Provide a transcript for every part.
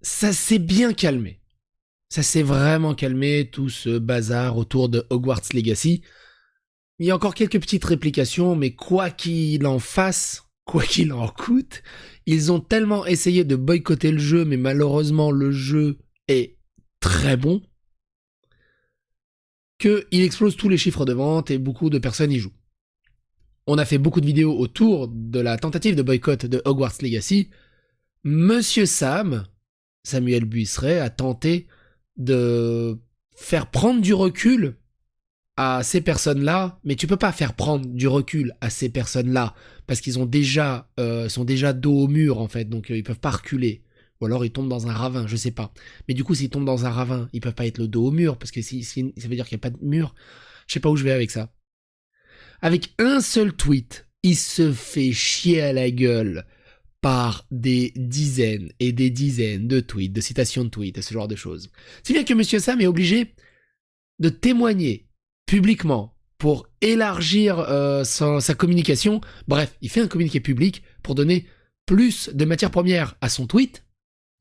ça s'est bien calmé. Ça s'est vraiment calmé, tout ce bazar autour de Hogwarts Legacy. Il y a encore quelques petites réplications, mais quoi qu'il en fasse, quoi qu'il en coûte, ils ont tellement essayé de boycotter le jeu, mais malheureusement le jeu est très bon, qu'il explose tous les chiffres de vente et beaucoup de personnes y jouent. On a fait beaucoup de vidéos autour de la tentative de boycott de Hogwarts Legacy. Monsieur Samuel Buisseret, a tenté de faire prendre du recul à ces personnes-là, mais tu peux pas faire prendre du recul à ces personnes-là parce qu'ils ont sont déjà dos au mur en fait, donc ils peuvent pas reculer. Ou alors ils tombent dans un ravin, je sais pas. Mais du coup, s'ils tombent dans un ravin, ils peuvent pas être le dos au mur parce que si ça veut dire qu'il y a pas de mur. Je sais pas où je vais avec ça. Avec un seul tweet, il se fait chier à la gueule par des dizaines et des dizaines de tweets, de citations de tweets et ce genre de choses. Si bien que Monsieur Sam est obligé de témoigner publiquement pour élargir sa communication. Bref, il fait un communiqué public pour donner plus de matière première à son tweet.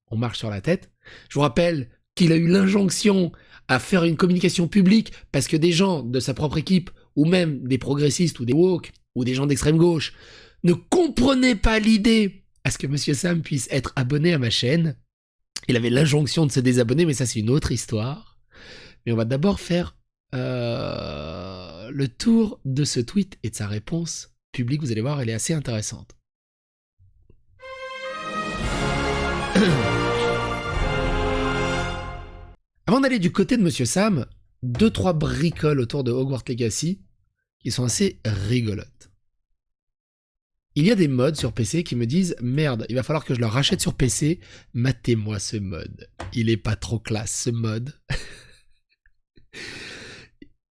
On marche sur la tête. Je vous rappelle qu'il a eu l'injonction à faire une communication publique parce que des gens de sa propre équipe, ou même des progressistes ou des woke, ou des gens d'extrême gauche, ne comprenaient pas l'idée à ce que Monsieur Sam puisse être abonné à ma chaîne. Il avait l'injonction de se désabonner, mais ça c'est une autre histoire. Mais on va d'abord faire le tour de ce tweet et de sa réponse publique. Vous allez voir, elle est assez intéressante. Avant d'aller du côté de Monsieur Sam, 2-3 bricoles autour de Hogwarts Legacy qui sont assez rigolotes. Il y a des mods sur PC qui me disent « Merde, il va falloir que je le rachète sur PC. Matez-moi ce mod. Il est pas trop classe, ce mod. »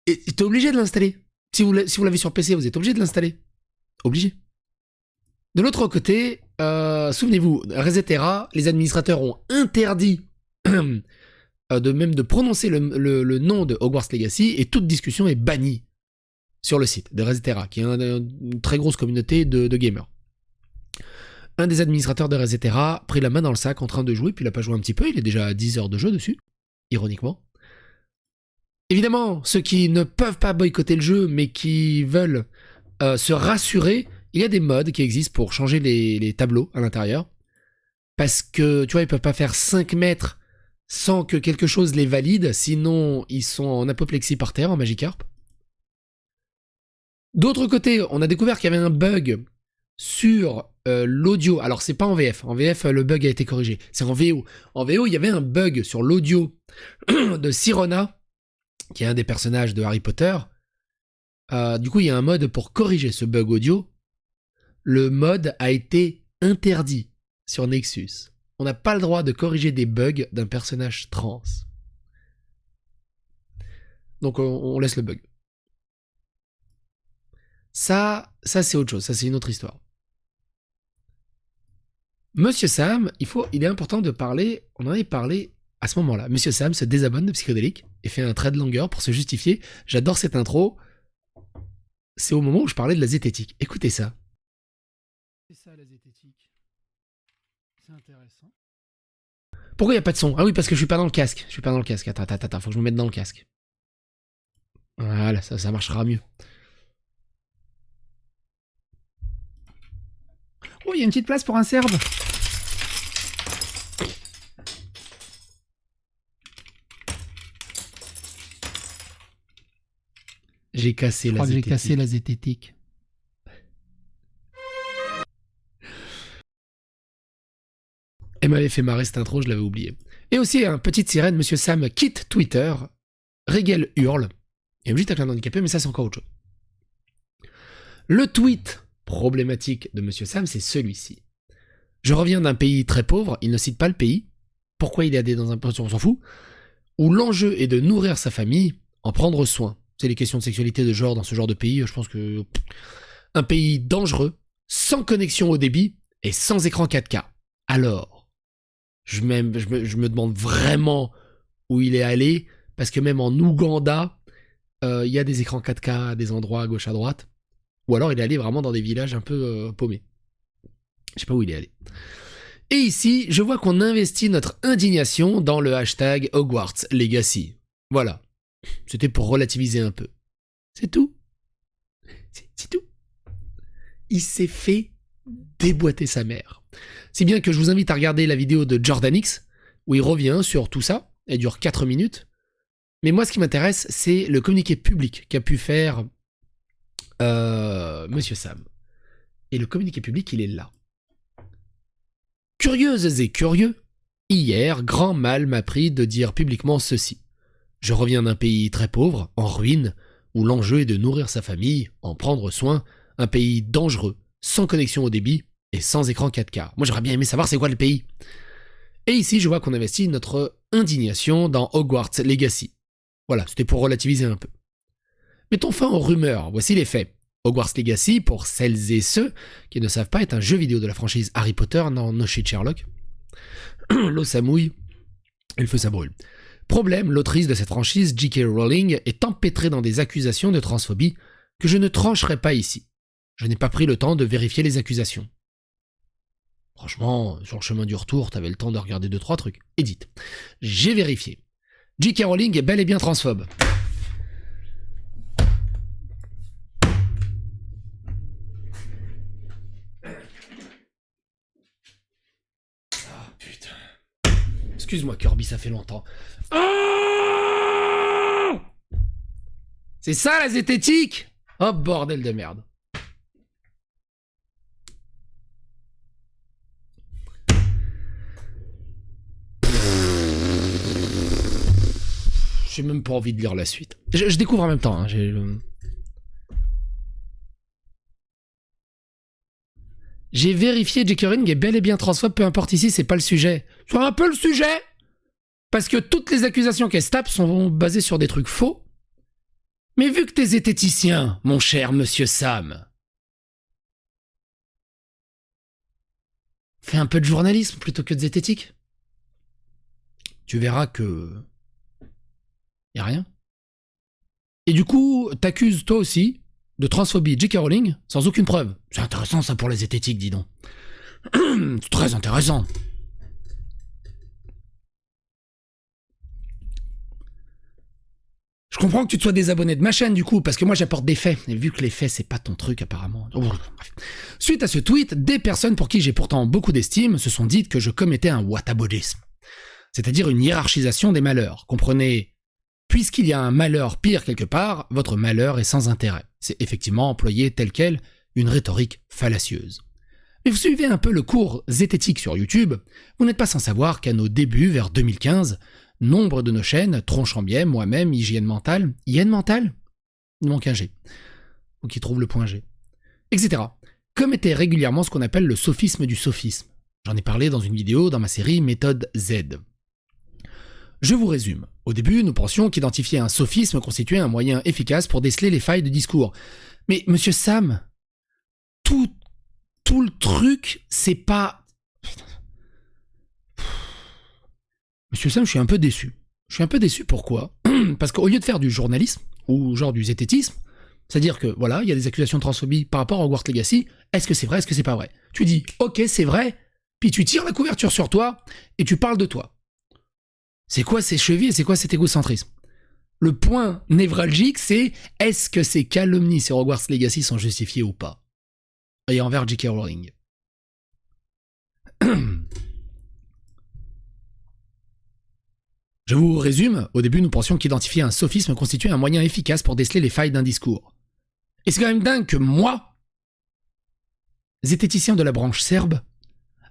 Et t'es obligé de l'installer. Si vous l'avez sur PC, vous êtes obligé de l'installer. Obligé. De l'autre côté, souvenez-vous, Resetera, les administrateurs ont interdit de prononcer le nom de Hogwarts Legacy et toute discussion est bannie sur le site de Resetera, qui est une très grosse communauté de gamers. Un des administrateurs de Resetera prit la main dans le sac en train de jouer, puis il a pas joué un petit peu, il est déjà à 10 heures de jeu dessus, ironiquement. Évidemment, ceux qui ne peuvent pas boycotter le jeu, mais qui veulent se rassurer, il y a des mods qui existent pour changer les tableaux à l'intérieur. Parce que, tu vois, ils peuvent pas faire 5 mètres sans que quelque chose les valide, sinon ils sont en apoplexie par terre, en Magikarp. D'autre côté, on a découvert qu'il y avait un bug sur l'audio. Alors, c'est pas en VF. En VF, le bug a été corrigé. C'est en VO. En VO, il y avait un bug sur l'audio de Sirona, qui est un des personnages de Harry Potter. Du coup, il y a un mode pour corriger ce bug audio. Le mode a été interdit sur Nexus. On n'a pas le droit de corriger des bugs d'un personnage trans. Donc, on laisse le bug. Ça c'est autre chose. Ça, c'est une autre histoire. Monsieur Sam, il est important de parler, on en avait parlé à ce moment-là. Monsieur Sam se désabonne de Psychodélique et fait un trait de longueur pour se justifier. J'adore cette intro. C'est au moment où je parlais de la zététique. Écoutez ça. C'est ça la zététique. C'est intéressant. Pourquoi il n'y a pas de son? Ah oui, parce que je suis pas dans le casque. Je suis pas dans le casque. Attends, faut que je me mette dans le casque. Voilà, ça marchera mieux. Oh, il y a une petite place pour un Serbe. J'ai cassé la zététique. J'ai cassé la zététique. Elle m'avait fait marrer cette intro, je l'avais oublié. Et aussi, petite sirène, Monsieur Sam quitte Twitter, Régel hurle, et obligé avec un handicapé, mais ça c'est encore autre chose. Le tweet problématique de Monsieur Sam, c'est celui-ci. Je reviens d'un pays très pauvre, il ne cite pas le pays, pourquoi il est allé dans un pays, on s'en fout, où l'enjeu est de nourrir sa famille, en prendre soin. C'est les questions de sexualité de genre dans ce genre de pays, je pense que... Un pays dangereux, sans connexion au débit, et sans écran 4K. Alors, je me demande vraiment où il est allé, parce que même en Ouganda, il y a des écrans 4K à des endroits à gauche à droite, ou alors il est allé vraiment dans des villages un peu paumés. Je sais pas où il est allé. Et ici, je vois qu'on investit notre indignation dans le hashtag Hogwarts Legacy. Voilà. C'était pour relativiser un peu. C'est tout. C'est tout. Il s'est fait déboîter sa mère. Si bien que je vous invite à regarder la vidéo de Jordan X, où il revient sur tout ça. Elle dure 4 minutes. Mais moi, ce qui m'intéresse, c'est le communiqué public qu'a pu faire Monsieur Sam. Et le communiqué public, il est là. Curieuses et curieux, hier, grand mal m'a pris de dire publiquement ceci. Je reviens d'un pays très pauvre, en ruine, où l'enjeu est de nourrir sa famille, en prendre soin, un pays dangereux, sans connexion au débit et sans écran 4K. Moi, j'aurais bien aimé savoir c'est quoi le pays. Et ici, je vois qu'on investit notre indignation dans Hogwarts Legacy. Voilà, c'était pour relativiser un peu. Mettons fin aux rumeurs, voici les faits. Hogwarts Legacy, pour celles et ceux qui ne savent pas, est un jeu vidéo de la franchise Harry Potter, non, no shit Sherlock. L'eau ça mouille, et le feu ça brûle. Problème, l'autrice de cette franchise, J.K. Rowling, est empêtrée dans des accusations de transphobie que je ne trancherai pas ici. Je n'ai pas pris le temps de vérifier les accusations. Franchement, sur le chemin du retour, t'avais le temps de regarder 2-3 trucs. Edith. J'ai vérifié. J.K. Rowling est bel et bien transphobe. Ah putain. Excuse-moi Kirby, ça fait longtemps. Oh, c'est ça la zététique? Oh bordel de merde. J'ai même pas envie de lire la suite. Je découvre en même temps. Hein, j'ai vérifié, J.K. Rowling est bel et bien transphobe, peu importe ici, c'est pas le sujet. C'est un peu le sujet. Parce que toutes les accusations qu'elle se tape sont basées sur des trucs faux. Mais vu que t'es zététicien, mon cher monsieur Sam, fais un peu de journalisme plutôt que de zététique. Tu verras que... y a rien. Et du coup, t'accuses toi aussi de transphobie J.K. Rowling sans aucune preuve. C'est intéressant ça pour les zététiques, dis donc. C'est très intéressant. Je comprends que tu te sois désabonné de ma chaîne du coup, parce que moi j'apporte des faits. Et vu que les faits c'est pas ton truc apparemment. Oh, bref. Suite à ce tweet, des personnes pour qui j'ai pourtant beaucoup d'estime se sont dites que je commettais un whataboutisme. C'est-à-dire une hiérarchisation des malheurs. Comprenez, puisqu'il y a un malheur pire quelque part, votre malheur est sans intérêt. C'est effectivement employer tel quel une rhétorique fallacieuse. Mais vous suivez un peu le cours zététique sur YouTube, vous n'êtes pas sans savoir qu'à nos débuts, vers 2015, nombre de nos chaînes, Tronchambier, moi-même, Hygiène Mentale, Hyène Mentale, il manque un G, ou qui trouve le point G, etc., commettaient régulièrement ce qu'on appelle le sophisme du sophisme. J'en ai parlé dans une vidéo dans ma série Méthode Z. Je vous résume. Au début, nous pensions qu'identifier un sophisme constituait un moyen efficace pour déceler les failles de discours. Mais, monsieur Sam, tout le truc, c'est pas... Monsieur Sam, je suis un peu déçu. Je suis un peu déçu, pourquoi? Parce qu'au lieu de faire du journalisme, ou genre du zététisme, c'est-à-dire que, voilà, il y a des accusations de transphobie par rapport à Hogwarts Legacy, est-ce que c'est vrai, est-ce que c'est pas vrai? Tu dis, ok, c'est vrai, puis tu tires la couverture sur toi, et tu parles de toi. C'est quoi ces chevilles et c'est quoi cet égocentrisme? Le point névralgique, c'est est-ce que ces calomnies sur Hogwarts Legacy sont justifiées ou pas? Et envers J.K. Rowling. Je vous résume, au début nous pensions qu'identifier un sophisme constituait un moyen efficace pour déceler les failles d'un discours. Et c'est quand même dingue que moi, zététicien de la branche serbe,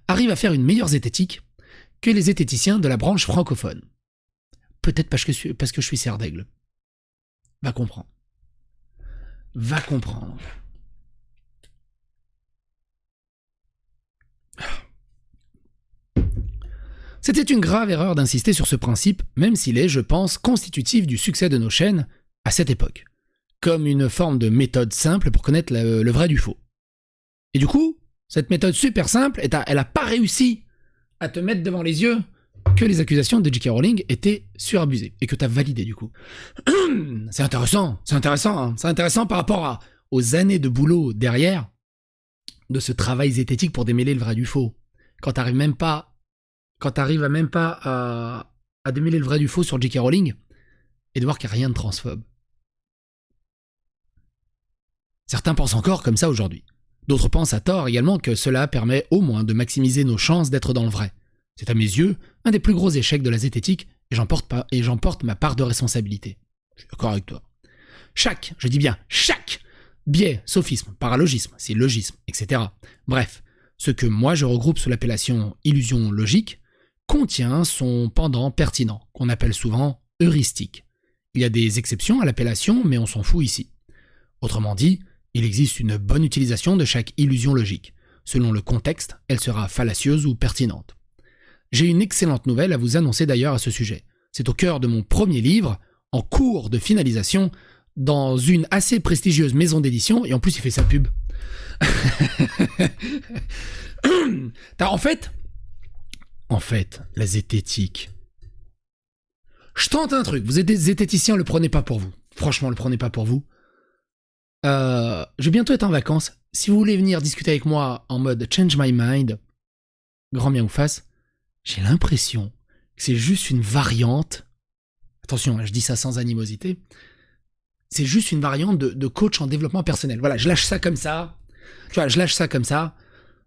arrive à faire une meilleure zététique que les zététiciens de la branche francophone. Peut-être parce que je suis serre d'aigle. Va comprendre. Va comprendre. C'était une grave erreur d'insister sur ce principe, même s'il est, je pense, constitutif du succès de nos chaînes à cette époque, comme une forme de méthode simple pour connaître le vrai du faux. Et du coup, cette méthode super simple, elle n'a pas réussi à te mettre devant les yeux que les accusations de J.K. Rowling étaient surabusées, et que tu as validé du coup. C'est intéressant, hein. C'est intéressant par rapport aux années de boulot derrière de ce travail zététique pour démêler le vrai du faux. quand t'arrives à même pas à démêler le vrai du faux sur J.K. Rowling et de voir qu'il n'y a rien de transphobe. Certains pensent encore comme ça aujourd'hui. D'autres pensent à tort également que cela permet au moins de maximiser nos chances d'être dans le vrai. C'est à mes yeux un des plus gros échecs de la zététique et j'en porte ma part de responsabilité. Je suis d'accord avec toi. Chaque, je dis bien chaque, biais, sophisme, paralogisme, syllogisme, etc. Bref, ce que moi je regroupe sous l'appellation illusion logique contient son pendant pertinent, qu'on appelle souvent heuristique. Il y a des exceptions à l'appellation, mais on s'en fout ici. Autrement dit, il existe une bonne utilisation de chaque illusion logique. Selon le contexte, elle sera fallacieuse ou pertinente. J'ai une excellente nouvelle à vous annoncer d'ailleurs à ce sujet. C'est au cœur de mon premier livre, en cours de finalisation, dans une assez prestigieuse maison d'édition, et en plus il fait sa pub. En fait, la zététique. Je tente un truc, vous êtes des zététiciens, le prenez pas pour vous. Franchement, le prenez pas pour vous. Je vais bientôt être en vacances. Si vous voulez venir discuter avec moi en mode change my mind, grand bien vous fasse, j'ai l'impression que c'est juste une variante. Attention, je dis ça sans animosité. C'est juste une variante de coach en développement personnel. Voilà, je lâche ça comme ça. Tu vois, je lâche ça comme ça.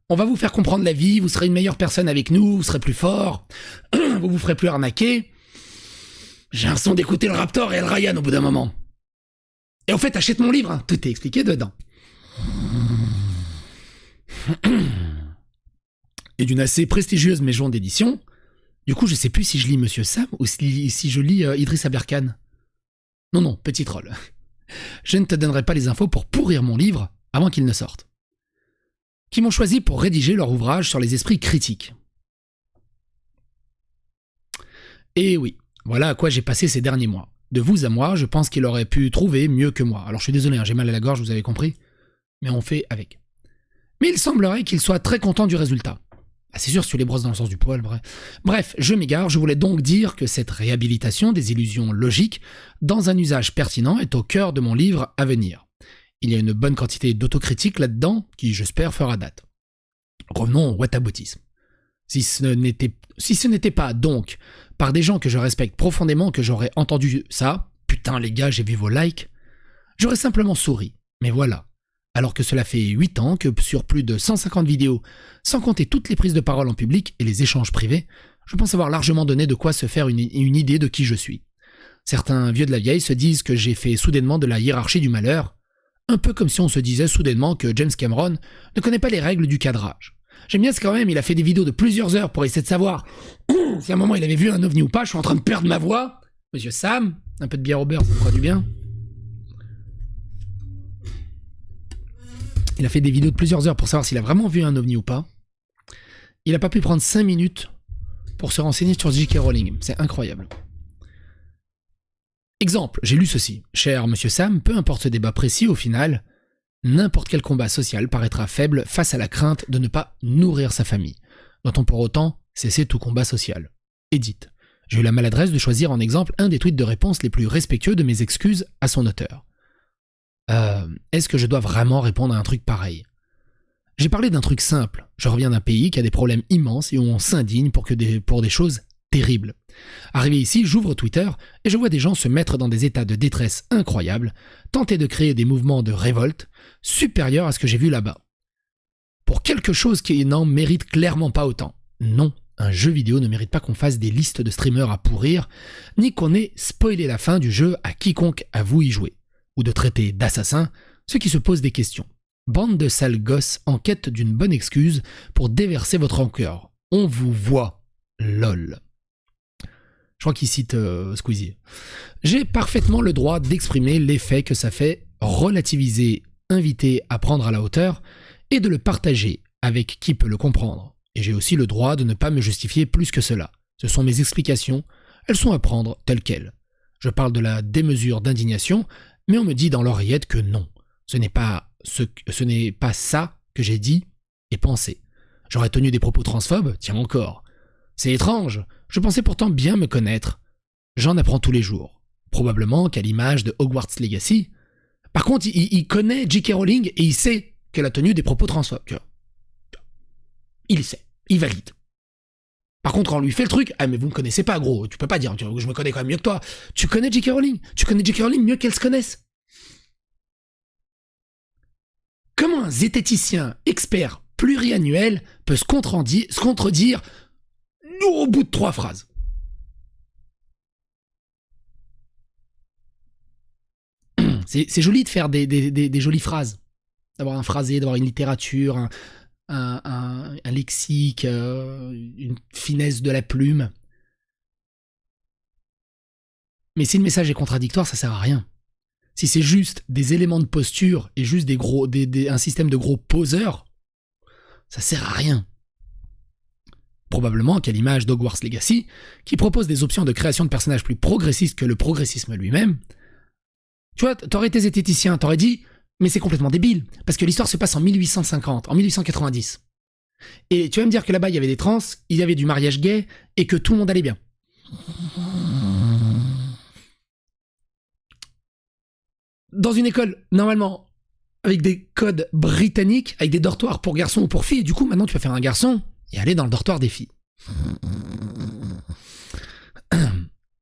On va vous faire comprendre la vie, vous serez une meilleure personne avec nous, vous serez plus fort, vous vous ferez plus arnaquer. J'ai l'impression d'écouter le Raptor et le Ryan au bout d'un moment. Et en fait, achète mon livre, hein. Tout est expliqué dedans. Et d'une assez prestigieuse maison d'édition. Du coup, je sais plus si je lis Monsieur Sam ou si je lis Idriss Aberkan. Non, petit troll. Je ne te donnerai pas les infos pour pourrir mon livre avant qu'il ne sorte. Qui m'ont choisi pour rédiger leur ouvrage sur les esprits critiques. Et oui, voilà à quoi j'ai passé ces derniers mois. De vous à moi, je pense qu'il aurait pu trouver mieux que moi. Alors je suis désolé, hein, j'ai mal à la gorge, vous avez compris. Mais on fait avec. Mais il semblerait qu'il soit très content du résultat. Ah, c'est sûr, si tu les brosses dans le sens du poil, bref. Bref, je m'égare, je voulais donc dire que cette réhabilitation des illusions logiques, dans un usage pertinent, est au cœur de mon livre à venir. Il y a une bonne quantité d'autocritique là-dedans, qui j'espère fera date. Revenons au whataboutisme. Si ce n'était pas, donc, par des gens que je respecte profondément que j'aurais entendu ça, putain les gars, j'ai vu vos likes, j'aurais simplement souri. Mais voilà. Alors que cela fait 8 ans que sur plus de 150 vidéos, sans compter toutes les prises de parole en public et les échanges privés, je pense avoir largement donné de quoi se faire une idée de qui je suis. Certains vieux de la vieille se disent que j'ai fait soudainement de la hiérarchie du malheur, un peu comme si on se disait soudainement que James Cameron ne connaît pas les règles du cadrage. J'aime bien, c'est quand même, il a fait des vidéos de plusieurs heures pour essayer de savoir si à un moment il avait vu un ovni ou pas. Je suis en train de perdre ma voix. Monsieur Sam, un peu de bière au beurre, ça me fera du bien. Il a fait des vidéos de plusieurs heures pour savoir s'il a vraiment vu un ovni ou pas. Il n'a pas pu prendre 5 minutes pour se renseigner sur J.K. Rowling. C'est incroyable. Exemple, j'ai lu ceci. Cher Monsieur Sam, peu importe ce débat précis, au final, n'importe quel combat social paraîtra faible face à la crainte de ne pas nourrir sa famille. Doit-on pour autant cesser tout combat social? Edith. J'ai eu la maladresse de choisir en exemple un des tweets de réponse les plus respectueux de mes excuses à son auteur. Est-ce que je dois vraiment répondre à un truc pareil? J'ai parlé d'un truc simple. Je reviens d'un pays qui a des problèmes immenses et où on s'indigne pour des choses terribles. Arrivé ici, j'ouvre Twitter et je vois des gens se mettre dans des états de détresse incroyables, tenter de créer des mouvements de révolte supérieurs à ce que j'ai vu là-bas. Pour quelque chose qui n'en mérite clairement pas autant. Non, un jeu vidéo ne mérite pas qu'on fasse des listes de streamers à pourrir, ni qu'on ait spoilé la fin du jeu à quiconque avoue y jouer, ou de traiter d'assassins ceux qui se posent des questions. Bande de sales gosses en quête d'une bonne excuse pour déverser votre rancœur. On vous voit. LOL. Je crois qu'il cite Squeezie. J'ai parfaitement le droit d'exprimer l'effet que ça fait, relativiser, inviter à prendre à la hauteur et de le partager avec qui peut le comprendre. Et j'ai aussi le droit de ne pas me justifier plus que cela. Ce sont mes explications, elles sont à prendre telles quelles. Je parle de la démesure d'indignation, mais on me dit dans l'oreillette que non. Ce n'est pas ça que j'ai dit et pensé. J'aurais tenu des propos transphobes, tiens encore. C'est étrange, je pensais pourtant bien me connaître. J'en apprends tous les jours. Probablement qu'à l'image de Hogwarts Legacy. Par contre, il connaît J.K. Rowling et il sait qu'elle a tenu des propos transphobes. Il sait. il valide. Par contre, quand on lui fait le truc, ah mais vous me connaissez pas, gros, tu peux pas dire, je me connais quand même mieux que toi. Tu connais J.K. Rowling, tu connais J.K. Rowling mieux qu'elle se connaisse. Comment un zététicien expert pluriannuel peut se contredire au bout de 3 phrases? C'est joli de faire des jolies phrases, d'avoir un phrasé, d'avoir une littérature, un lexique, une finesse de la plume. Mais si le message est contradictoire, ça sert à rien. Si c'est juste des éléments de posture et juste un système de gros poseurs, ça sert à rien. Probablement qu'à l'image d'Hogwarts Legacy, qui propose des options de création de personnages plus progressistes que le progressisme lui-même, tu vois, t'aurais été zététicien, t'aurais dit mais c'est complètement débile, parce que l'histoire se passe en 1850, en 1890. Et tu vas me dire que là-bas, il y avait des trans, il y avait du mariage gay, et que tout le monde allait bien. Dans une école, normalement, avec des codes britanniques, avec des dortoirs pour garçons ou pour filles, et du coup, maintenant, tu vas faire un garçon et aller dans le dortoir des filles.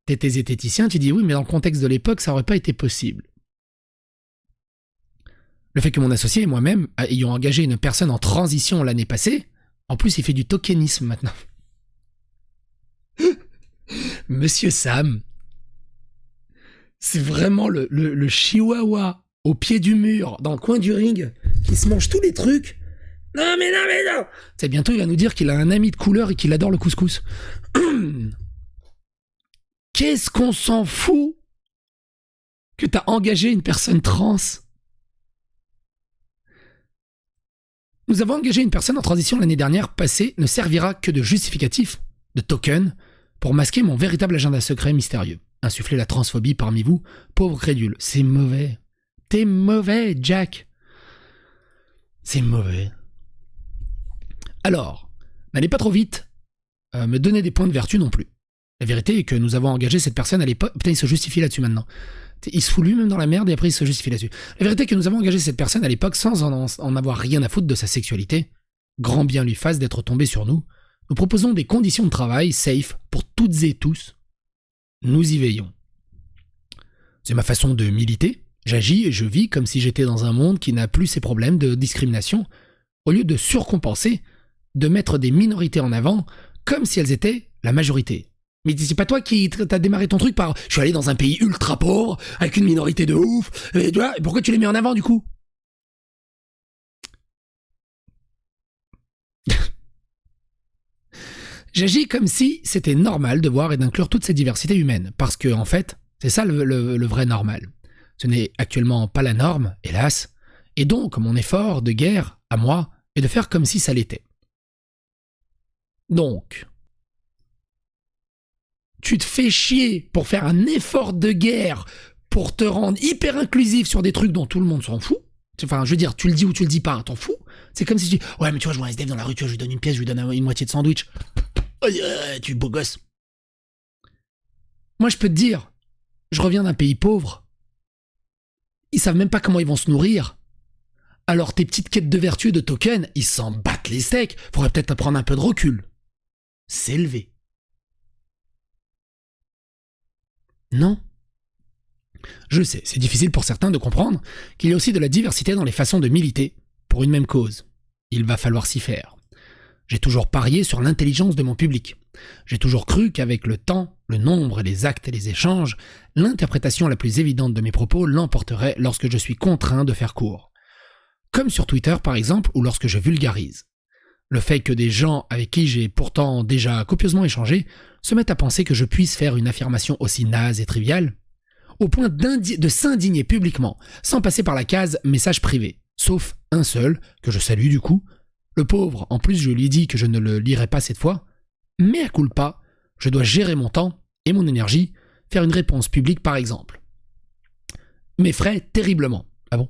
T'étais zététicien, tu dis oui, mais dans le contexte de l'époque, ça aurait pas été possible. Le fait que mon associé et moi-même ayons engagé une personne en transition l'année passée, en plus il fait du tokenisme maintenant. Monsieur Sam, c'est vraiment le chihuahua au pied du mur, dans le coin du ring, qui se mange tous les trucs. Non mais non mais non. C'est bientôt il va nous dire qu'il a un ami de couleur et qu'il adore le couscous. Qu'est-ce qu'on s'en fout que t'as engagé une personne trans? Nous avons engagé une personne en transition l'année dernière passée ne servira que de justificatif, de token, pour masquer mon véritable agenda secret mystérieux. Insuffler la transphobie parmi vous, pauvres crédules. C'est mauvais. T'es mauvais, Jack. C'est mauvais. Alors, n'allez pas trop vite me donner des points de vertu non plus. La vérité est que nous avons engagé cette personne à l'époque... Putain, il se justifie là-dessus maintenant. Il se fout lui-même dans la merde et après il se justifie là-dessus. La vérité est que nous avons engagé cette personne à l'époque sans en avoir rien à foutre de sa sexualité. Grand bien lui fasse d'être tombé sur nous. Nous proposons des conditions de travail safe pour toutes et tous. Nous y veillons. C'est ma façon de militer. J'agis et je vis comme si j'étais dans un monde qui n'a plus ces problèmes de discrimination, au lieu de surcompenser, de mettre des minorités en avant comme si elles étaient la majorité. Mais c'est pas toi qui t'as démarré ton truc par « je suis allé dans un pays ultra pauvre, avec une minorité de ouf, et tu vois, pourquoi tu les mets en avant du coup ?» J'agis comme si c'était normal de voir et d'inclure toute cette diversité humaine, parce que, en fait, c'est ça le vrai normal. Ce n'est actuellement pas la norme, hélas, et donc mon effort de guerre, à moi, est de faire comme si ça l'était. Donc... tu te fais chier pour faire un effort de guerre pour te rendre hyper inclusif sur des trucs dont tout le monde s'en fout. Enfin, je veux dire, tu le dis ou tu le dis pas, t'en fous. C'est comme si tu dis, ouais, mais tu vois, je vois un SDF dans la rue, tu vois, je lui donne une pièce, je lui donne une moitié de sandwich. Tu beau gosse. Moi, je peux te dire, je reviens d'un pays pauvre. Ils savent même pas comment ils vont se nourrir. Alors, tes petites quêtes de vertu et de tokens, ils s'en battent les steaks. Faudrait peut-être prendre un peu de recul. S'élever. Non. Je sais, c'est difficile pour certains de comprendre qu'il y a aussi de la diversité dans les façons de militer pour une même cause. Il va falloir s'y faire. J'ai toujours parié sur l'intelligence de mon public. J'ai toujours cru qu'avec le temps, le nombre, les actes et les échanges, l'interprétation la plus évidente de mes propos l'emporterait lorsque je suis contraint de faire court. Comme sur Twitter par exemple, ou lorsque je vulgarise. Le fait que des gens avec qui j'ai pourtant déjà copieusement échangé se mettent à penser que je puisse faire une affirmation aussi naze et triviale, au point de s'indigner publiquement, sans passer par la case message privé, sauf un seul, que je salue du coup. Le pauvre, en plus je lui ai dit que je ne le lirai pas cette fois, mais à culpa, je dois gérer mon temps et mon énergie, faire une réponse publique par exemple. M'effraie terriblement. Ah bon ?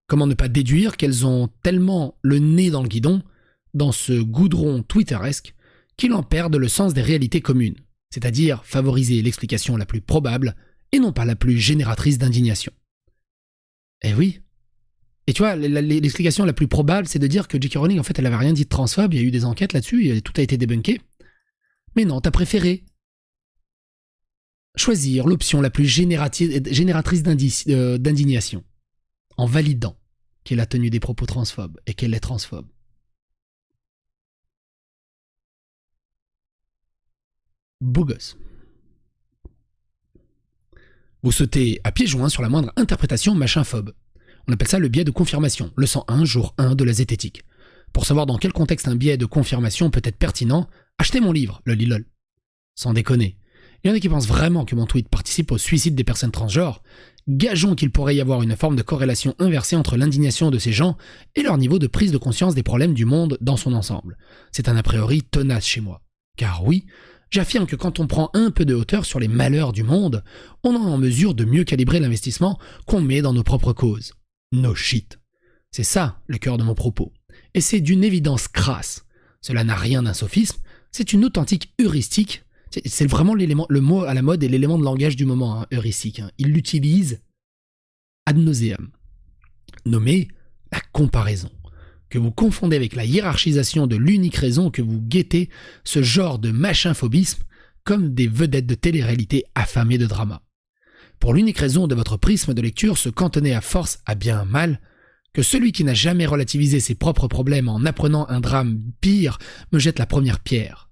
Comment ne pas déduire qu'elles ont tellement le nez dans le guidon, dans ce goudron twitteresque, qu'ils en perdent le sens des réalités communes, c'est-à-dire favoriser l'explication la plus probable et non pas la plus génératrice d'indignation. Eh oui, Et tu vois, l'explication la plus probable, c'est de dire que J.K. Rowling, en fait, elle avait rien dit de transphobe, il y a eu des enquêtes là-dessus, et tout a été débunké. Mais non, t'as préféré choisir l'option la plus génératrice d'indignation, en validant qu'elle a tenu des propos transphobes et qu'elle est transphobe. Beau gosse. Vous sautez à pieds joints sur la moindre interprétation machinphobe. On appelle ça le biais de confirmation, le 101, jour 1 de la zététique. Pour savoir dans quel contexte un biais de confirmation peut être pertinent, achetez mon livre, le Lilol. Sans déconner. Il y en a qui pensent vraiment que mon tweet participe au suicide des personnes transgenres. Gageons qu'il pourrait y avoir une forme de corrélation inversée entre l'indignation de ces gens et leur niveau de prise de conscience des problèmes du monde dans son ensemble. C'est un a priori tenace chez moi. Car oui, j'affirme que quand on prend un peu de hauteur sur les malheurs du monde, on est en mesure de mieux calibrer l'investissement qu'on met dans nos propres causes. No shit. C'est ça le cœur de mon propos. Et c'est d'une évidence crasse. Cela n'a rien d'un sophisme, c'est une authentique heuristique. C'est vraiment le mot à la mode et l'élément de langage du moment, hein, heuristique. Hein. Il l'utilise ad nauseam. Nommé la comparaison. Que vous confondez avec la hiérarchisation de l'unique raison que vous guettez ce genre de machinphobisme comme des vedettes de télé-réalité affamées de drama. Pour l'unique raison de votre prisme de lecture se cantonner à force à bien un mal, que celui qui n'a jamais relativisé ses propres problèmes en apprenant un drame pire me jette la première pierre.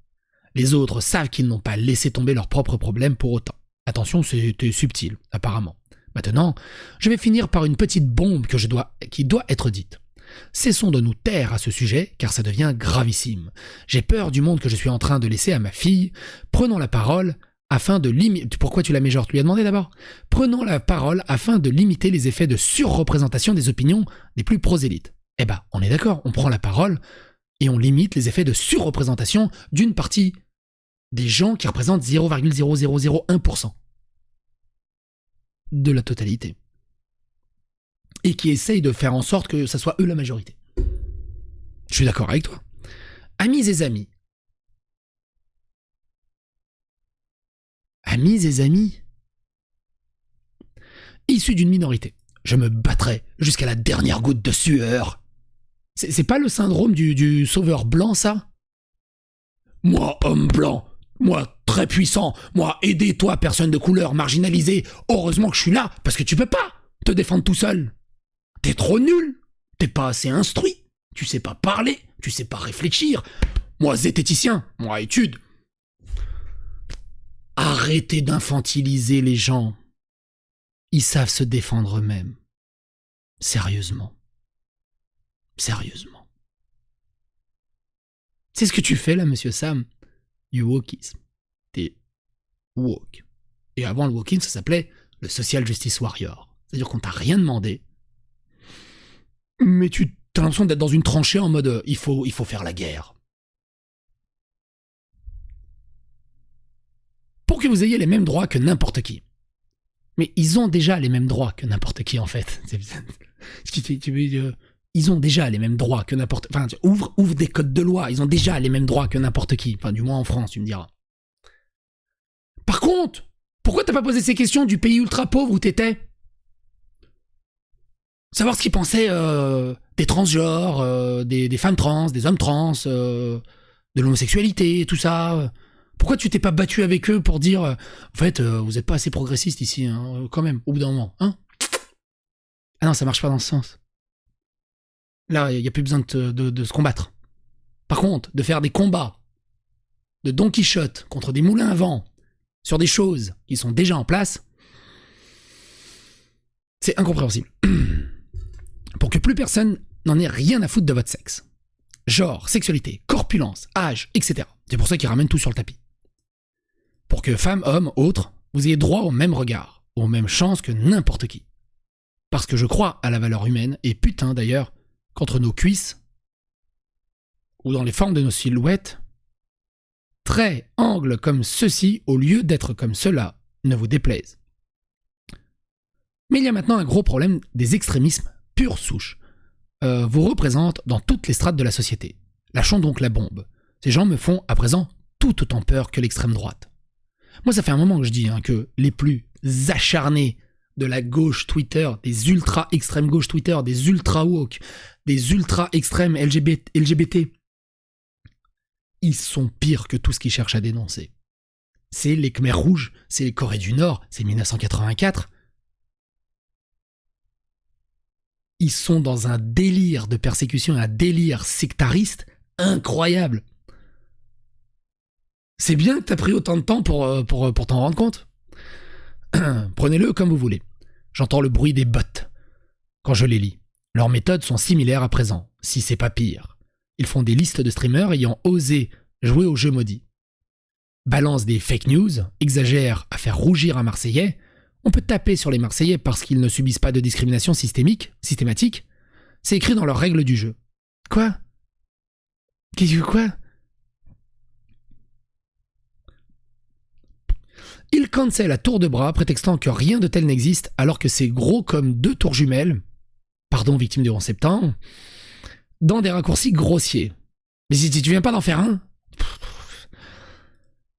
Les autres savent qu'ils n'ont pas laissé tomber leurs propres problèmes pour autant. Attention, c'était subtil, apparemment. Maintenant, je vais finir par une petite bombe qui doit être dite. Cessons de nous taire à ce sujet, car ça devient gravissime. J'ai peur du monde que je suis en train de laisser à ma fille. Prenons la parole afin de limiter... Pourquoi tu la mets genre? Tu lui as demandé d'abord? Prenons la parole afin de limiter les effets de surreprésentation des opinions des plus prosélytes. Eh ben, on est d'accord, on prend la parole et on limite les effets de surreprésentation d'une partie des gens qui représentent 0,0001% de la totalité. Et qui essayent de faire en sorte que ça soit eux la majorité. Je suis d'accord avec toi. Amis et amis. Amis et amis. Issus d'une minorité. Je me battrai jusqu'à la dernière goutte de sueur. C'est pas le syndrome du sauveur blanc, ça? Moi, homme blanc, moi, très puissant, moi, aidez toi, personne de couleur, marginalisée, heureusement que je suis là, parce que tu peux pas te défendre tout seul. T'es trop nul, t'es pas assez instruit, tu sais pas parler, tu sais pas réfléchir. Moi, zététicien, moi, étude. Arrêtez d'infantiliser les gens. Ils savent se défendre eux-mêmes. Sérieusement. Sérieusement. C'est ce que tu fais là, monsieur Sam. Du wokisme. T'es woke. Et avant le wokisme, ça s'appelait le social justice warrior. C'est-à-dire qu'on t'a rien demandé. Mais tu as l'impression d'être dans une tranchée en mode il faut faire la guerre. Pour que vous ayez les mêmes droits que n'importe qui. Mais ils ont déjà les mêmes droits que n'importe qui, en fait. Ils ont déjà les mêmes droits que n'importe... Enfin, ouvre des codes de loi. Ils ont déjà les mêmes droits que n'importe qui. Enfin, du moins en France, tu me diras. Par contre, pourquoi t'as pas posé ces questions du pays ultra pauvre où t'étais? Savoir ce qu'ils pensaient des transgenres, des femmes trans, des hommes trans, de l'homosexualité, tout ça. Pourquoi tu t'es pas battu avec eux pour dire en fait, vous êtes pas assez progressiste ici, hein, quand même, au bout d'un moment, hein? Ah non, ça marche pas dans ce sens. Là, il n'y a plus besoin de se combattre. Par contre, de faire des combats de Don Quichotte contre des moulins à vent sur des choses qui sont déjà en place, c'est incompréhensible. Pour que plus personne n'en ait rien à foutre de votre sexe. Genre, sexualité, corpulence, âge, etc. C'est pour ça qu'ils ramènent tout sur le tapis. Pour que femmes, hommes, autres, vous ayez droit au même regard, aux mêmes chances que n'importe qui. Parce que je crois à la valeur humaine, et putain d'ailleurs, qu'entre nos cuisses, ou dans les formes de nos silhouettes, traits, angles comme ceux-ci, au lieu d'être comme ceux-là, ne vous déplaisent. Mais il y a maintenant un gros problème des extrémismes pure souche. Vous représentent dans toutes les strates de la société. Lâchons donc la bombe. Ces gens me font, à présent, tout autant peur que l'extrême droite. Moi, ça fait un moment que je dis que les plus acharnés de la gauche Twitter, des ultra-extrême gauche Twitter, des ultra-woke, des ultra-extrêmes LGBT, ils sont pires que tout ce qu'ils cherchent à dénoncer. C'est les Khmers rouges, c'est les Corées du Nord, c'est 1984. Ils sont dans un délire de persécution, un délire sectariste incroyable. C'est bien que t'as pris autant de temps pour t'en rendre compte. Prenez-le comme vous voulez. J'entends le bruit des bots quand je les lis. Leurs méthodes sont similaires à présent, si c'est pas pire. Ils font des listes de streamers ayant osé jouer au jeu maudit. Balancent des fake news, exagèrent à faire rougir un Marseillais. On peut taper sur les Marseillais parce qu'ils ne subissent pas de discrimination systématique. C'est écrit dans leurs règles du jeu. Quoi ? Qu'est-ce que quoi ? Ils cancellent à tour de bras, prétextant que rien de tel n'existe, alors que c'est gros comme 2 tours jumelles, pardon, victime du 11 septembre, dans des raccourcis grossiers. Mais si tu viens pas d'en faire un,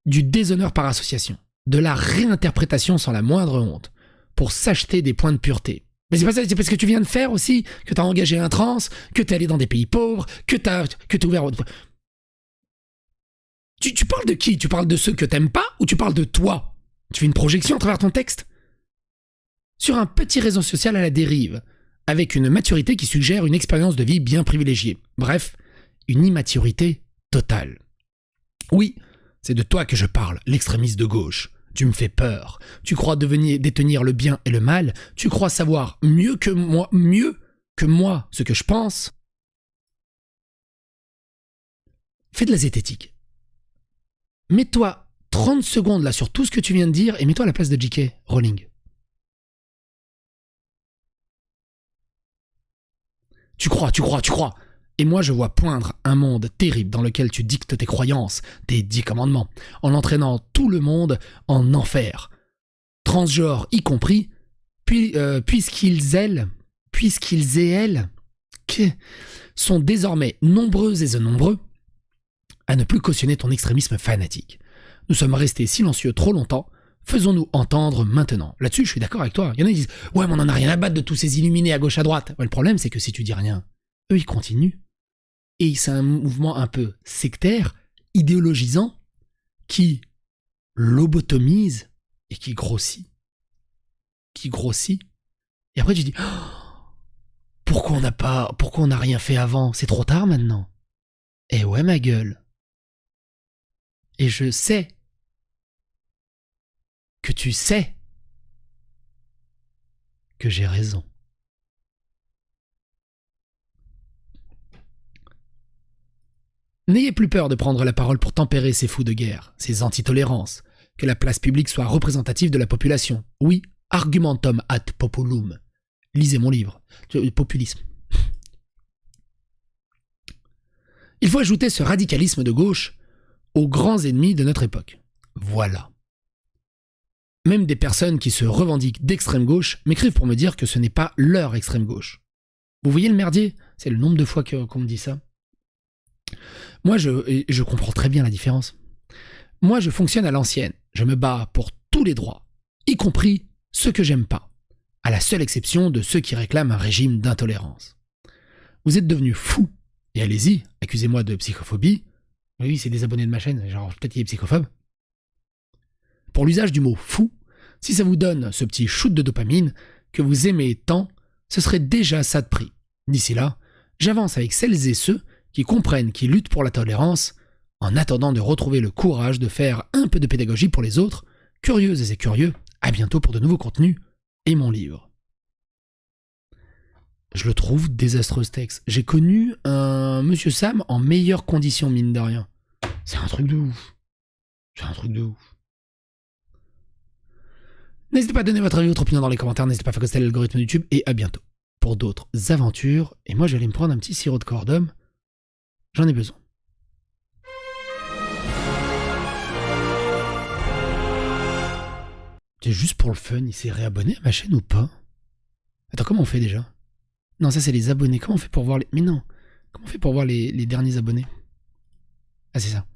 du déshonneur par association, de la réinterprétation sans la moindre honte, pour s'acheter des points de pureté. Mais c'est pas ça, c'est parce que tu viens de faire aussi, que t'as engagé un trans, que t'es allé dans des pays pauvres, que t'as ouvert... Tu parles de qui ? Tu parles de ceux que t'aimes pas ou tu parles de toi ? Tu fais une projection à travers ton texte ? Sur un petit réseau social à la dérive, avec une maturité qui suggère une expérience de vie bien privilégiée. Bref, une immaturité totale. Oui, c'est de toi que je parle, l'extrémiste de gauche. Tu me fais peur. Tu crois détenir le bien et le mal. Tu crois savoir mieux que moi ce que je pense. Fais de la zététique. Mets-toi 30 secondes là sur tout ce que tu viens de dire et mets-toi à la place de J.K. Rowling. Tu crois. Et moi je vois poindre un monde terrible dans lequel tu dictes tes croyances, tes 10 commandements, en entraînant tout le monde en enfer. Transgenres y compris, puisqu'ils et elles, sont désormais nombreux et nombreux à ne plus cautionner ton extrémisme fanatique. Nous sommes restés silencieux trop longtemps, faisons-nous entendre maintenant. Là-dessus, je suis d'accord avec toi. Il y en a qui disent « Ouais, mais on en a rien à battre de tous ces illuminés à gauche à droite. Ouais, » Le problème, c'est que si tu dis rien, eux, ils continuent. Et c'est un mouvement un peu sectaire, idéologisant, qui lobotomise et qui grossit. Et après, tu dis oh, pourquoi on n'a rien fait avant ? C'est trop tard maintenant. Eh ouais, ma gueule. Et je sais que tu sais que j'ai raison. N'ayez plus peur de prendre la parole pour tempérer ces fous de guerre, ces antitolérances, que la place publique soit représentative de la population. Oui, argumentum ad populum. Lisez mon livre. Populisme. Il faut ajouter ce radicalisme de gauche aux grands ennemis de notre époque. Voilà. Même des personnes qui se revendiquent d'extrême gauche m'écrivent pour me dire que ce n'est pas leur extrême gauche. Vous voyez le merdier ? C'est le nombre de fois qu'on me dit ça. Moi, je comprends très bien la différence. Moi, je fonctionne à l'ancienne. Je me bats pour tous les droits, y compris ceux que j'aime pas, à la seule exception de ceux qui réclament un régime d'intolérance. Vous êtes devenus fous, et allez-y, accusez-moi de psychophobie. Oui, c'est des abonnés de ma chaîne, genre peut-être qu'il est psychophobe. Pour l'usage du mot fou, si ça vous donne ce petit shoot de dopamine que vous aimez tant, ce serait déjà ça de prix. D'ici là, j'avance avec celles et ceux qui comprennent, qui luttent pour la tolérance, en attendant de retrouver le courage de faire un peu de pédagogie pour les autres, curieuses et curieux. À bientôt pour de nouveaux contenus et mon livre. Je le trouve désastreux ce texte. J'ai connu un Monsieur Sam en meilleures conditions, mine de rien. C'est un truc de ouf. N'hésitez pas à donner votre avis, votre opinion dans les commentaires, n'hésitez pas à faire que l'algorithme de YouTube, et à bientôt pour d'autres aventures. Et moi, je vais aller me prendre un petit sirop de cordum. J'en ai besoin. C'est juste pour le fun, il s'est réabonné à ma chaîne ou pas ? Attends, comment on fait déjà ? Non, ça c'est les abonnés. Comment on fait pour voir les... Mais non. Comment on fait pour voir les derniers abonnés ? Ah, c'est ça.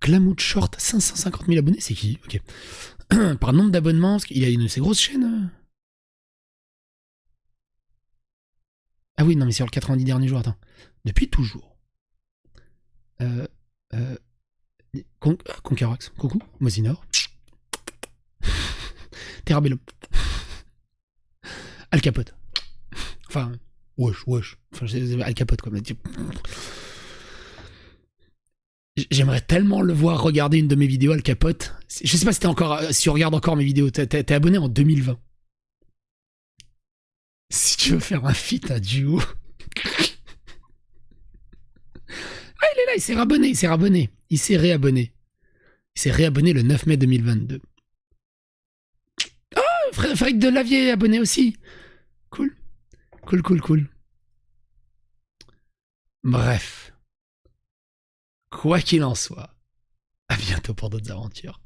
Clamout Short, 550 000 abonnés, c'est qui ? Ok. par nombre d'abonnements, parce qu'il a une de ces grosses chaînes. Ah oui, non, mais sur le 90 derniers jours, attends. Depuis toujours. Conquerox, coucou, Mosinor. Terrabellum. Al Capote. Enfin, wesh. Enfin, Al Capote, quoi. J'aimerais tellement le voir regarder une de mes vidéos, Al Capote. Je sais pas si t'es encore, si tu regardes encore mes vidéos. T'es abonné en 2020. Si tu veux faire un feat, un duo. Ah, il est là, il s'est réabonné. Il s'est réabonné le 9 mai 2022. Oh, Frédéric Delavier est abonné aussi. Cool. Bref. Quoi qu'il en soit, à bientôt pour d'autres aventures.